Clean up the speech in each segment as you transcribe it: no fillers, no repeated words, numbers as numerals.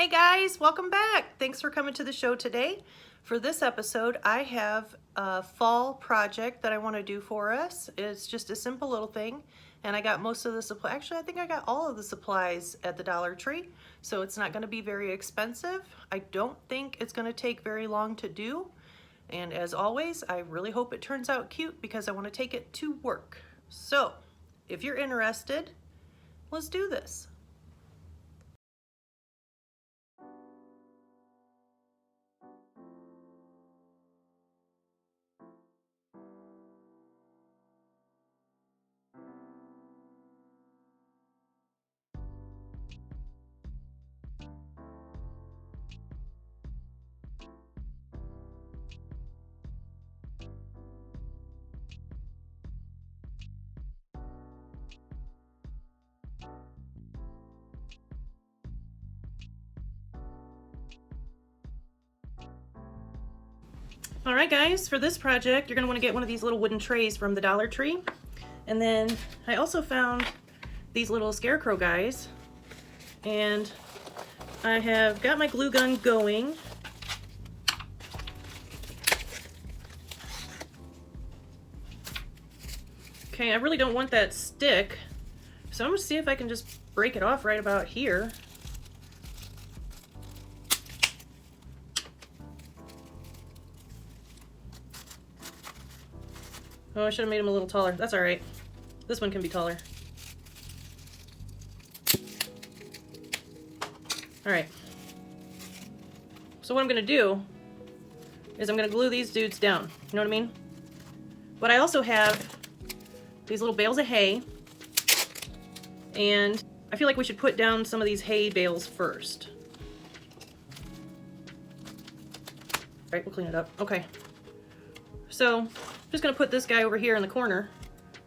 Hey guys, welcome back. Thanks for coming to the show today. For this episode, I have a fall project that I want to do for us. It's just a simple little thing, and I got most of the supply. Actually, I think I got all of the supplies at the Dollar Tree, so it's not going to be very expensive. I don't think it's going to take very long to do, and as always, I really hope it turns out cute because I want to take it to work. So, if you're interested, let's do this. All right, guys, for this project, you're going to want to get one of these little wooden trays from the Dollar Tree. And then I also found these little scarecrow guys. And I have got my glue gun going. Okay, I really don't want that stick. So I'm going to see if I can just break it off right about here. Oh, I should have made him a little taller. That's all right. This one can be taller. All right. So what I'm gonna do is I'm gonna glue these dudes down. You know what I mean? But I also have these little bales of hay, and I feel like we should put down some of these hay bales first. All right, we'll clean it up. Okay. So I'm just gonna put this guy over here in the corner.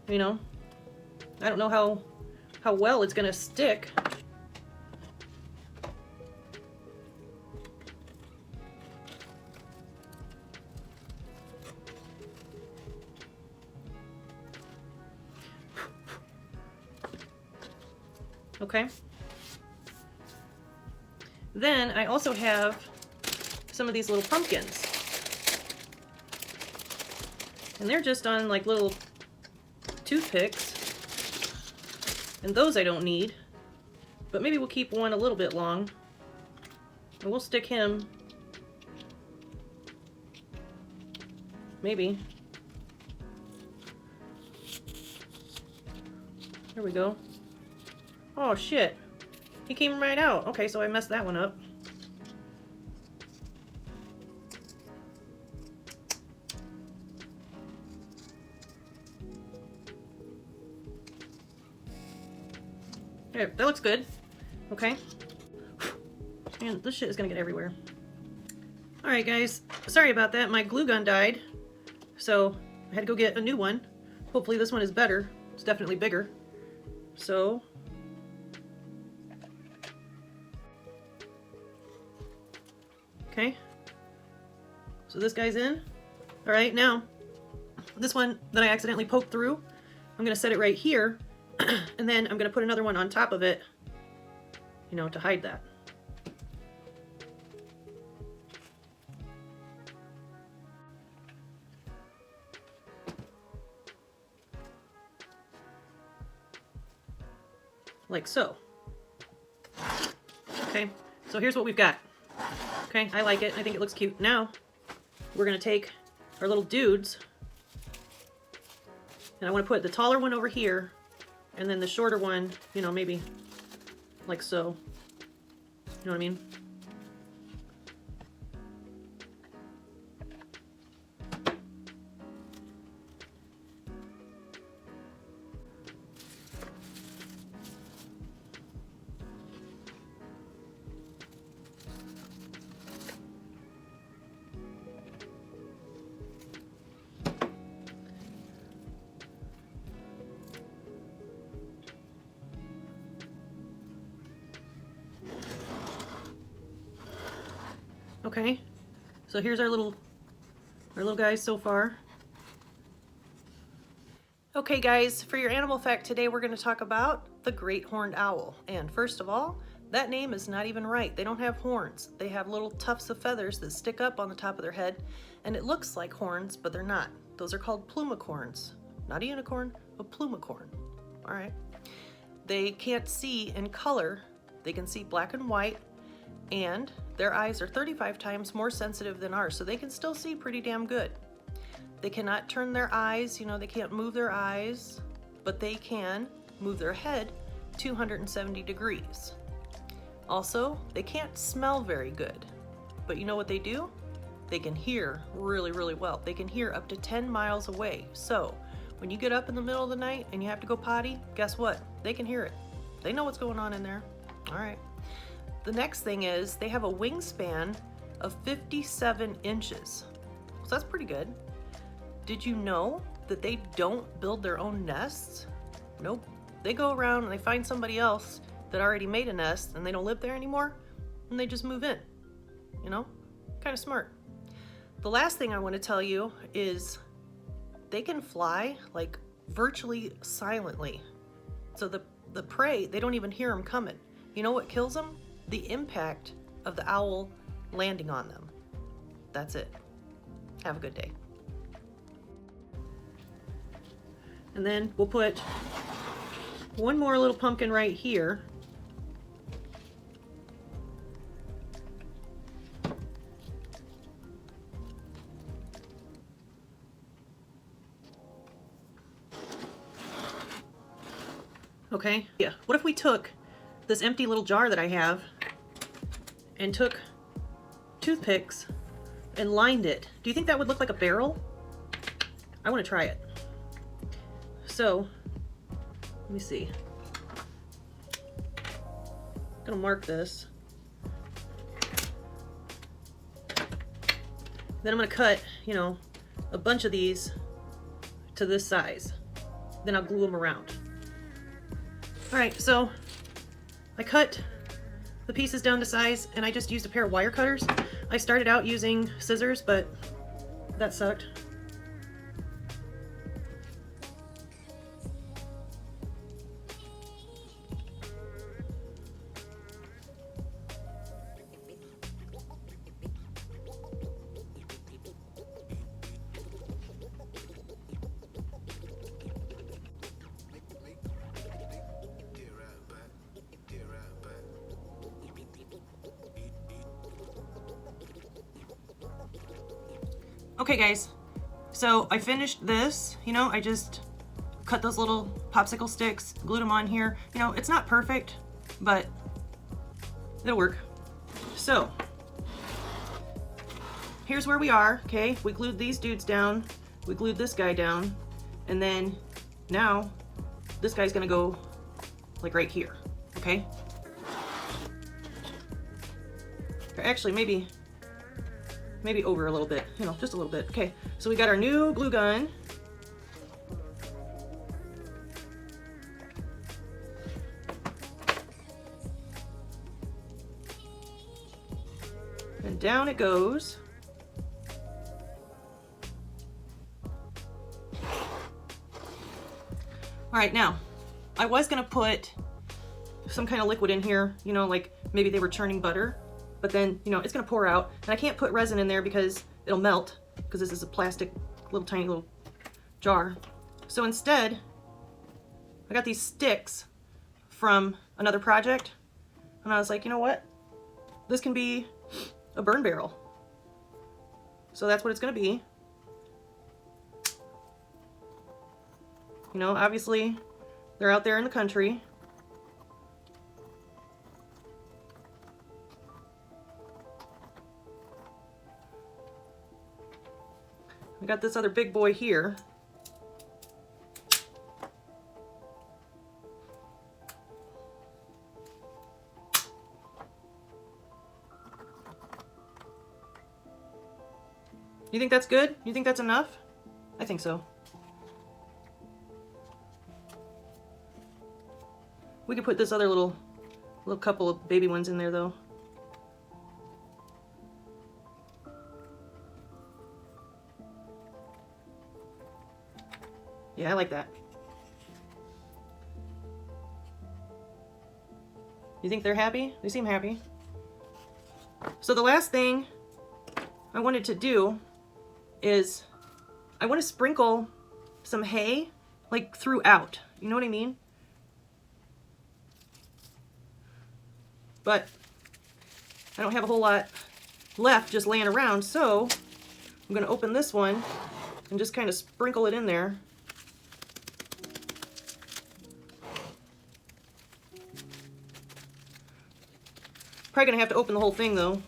You know, I don't know how well it's gonna stick. Okay. Then I also have some of these little pumpkins. And they're just on like little toothpicks. And those I don't need. But maybe we'll keep one a little bit long. And we'll stick him. Maybe. There we go. Oh shit. He came right out. Okay, so I messed that one up. There, that looks good. Okay. Man, this shit is gonna get everywhere. Alright guys, sorry about that. My glue gun died. So I had to go get a new one. Hopefully this one is better. It's definitely bigger. So okay. So this guy's in. Alright, now this one that I accidentally poked through, I'm gonna set it right here. And then I'm gonna put another one on top of it, you know, to hide that. Like so. Okay, so here's what we've got. Okay, I like it. I think it looks cute. Now, we're gonna take our little dudes, and I wanna put the taller one over here, and then the shorter one, you know, maybe like so. You know what I mean? Okay, so here's our little guys so far. Okay guys, for your animal fact today we're going to talk about the great horned owl. And first of all, That name is not even right. They don't have horns. They have little tufts of feathers that stick up on the top of their head, and it looks like horns, but they're not. Those are called plumicorns. Not a unicorn, a plumicorn. All right. They can't see in color. They can see black and white, and their eyes are 35 times more sensitive than ours, so they can still see pretty damn good. They cannot turn their eyes, they can't move their eyes, but they can move their head 270 degrees. Also, they can't smell very good, but you know what they do? They can hear really, really well. They can hear up to 10 miles away. So when you get up in the middle of the night and you have to go potty, guess what? They can hear it. They know what's going on in there. All right. The next thing is they have a wingspan of 57 inches. So that's pretty good. Did you know that they don't build their own nests? Nope. They go around and they find somebody else that already made a nest and they don't live there anymore, and they just move in. Kind of smart. The last thing I want to tell you is they can fly like virtually silently. So the prey, they don't even hear them coming. You know what kills them? The impact of the owl landing on them. That's it. Have a good day. And then we'll put one more little pumpkin right here. Okay, yeah. What if we took this empty little jar that I have and took toothpicks and lined it? Do you think that would look like a barrel? I want to try it. So, let me see. I'm gonna mark this. Then I'm gonna cut, a bunch of these to this size. Then I'll glue them around. All right, so I cut the pieces down to size, and I just used a pair of wire cutters. I started out using scissors, but that sucked. Okay guys, so I finished this, I just cut those little popsicle sticks, glued them on here. It's not perfect, but it'll work. So, here's where we are, okay? We glued these dudes down, we glued this guy down, and then now this guy's gonna go like right here, okay? Or actually, maybe over a little bit, just a little bit. Okay, so we got our new glue gun. And down it goes. All right, now, I was gonna put some kind of liquid in here, like maybe they were churning butter. But then, it's gonna pour out, and I can't put resin in there because it'll melt, because this is a plastic, tiny little jar. So instead, I got these sticks from another project, and I was like, you know what? This can be a burn barrel. So that's what it's gonna be. Obviously, they're out there in the country. I got this other big boy here. You think that's good? You think that's enough? I think so. We could put this other little couple of baby ones in there though. Yeah, I like that. You think they're happy? They seem happy. So the last thing I wanted to do is I want to sprinkle some hay like throughout. You know what I mean? But I don't have a whole lot left just laying around, so I'm going to open this one and just kind of sprinkle it in there. Probably going to have to open the whole thing though.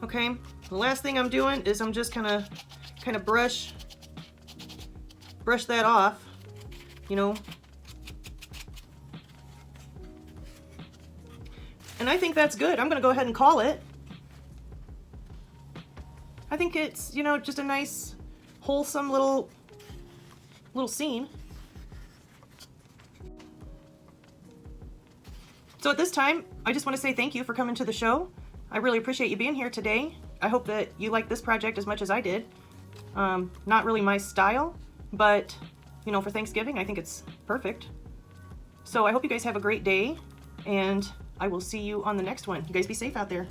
Okay, the last thing I'm doing is I'm just kind of brush that off, you know. And I think that's good. I'm going to go ahead and call it. I think it's, you know, just a nice, wholesome little scene. So at this time, I just want to say thank you for coming to the show. I really appreciate you being here today. I hope that you like this project as much as I did. Not really my style, but, you know, for Thanksgiving, I think it's perfect. So I hope you guys have a great day, and I will see you on the next one. You guys be safe out there.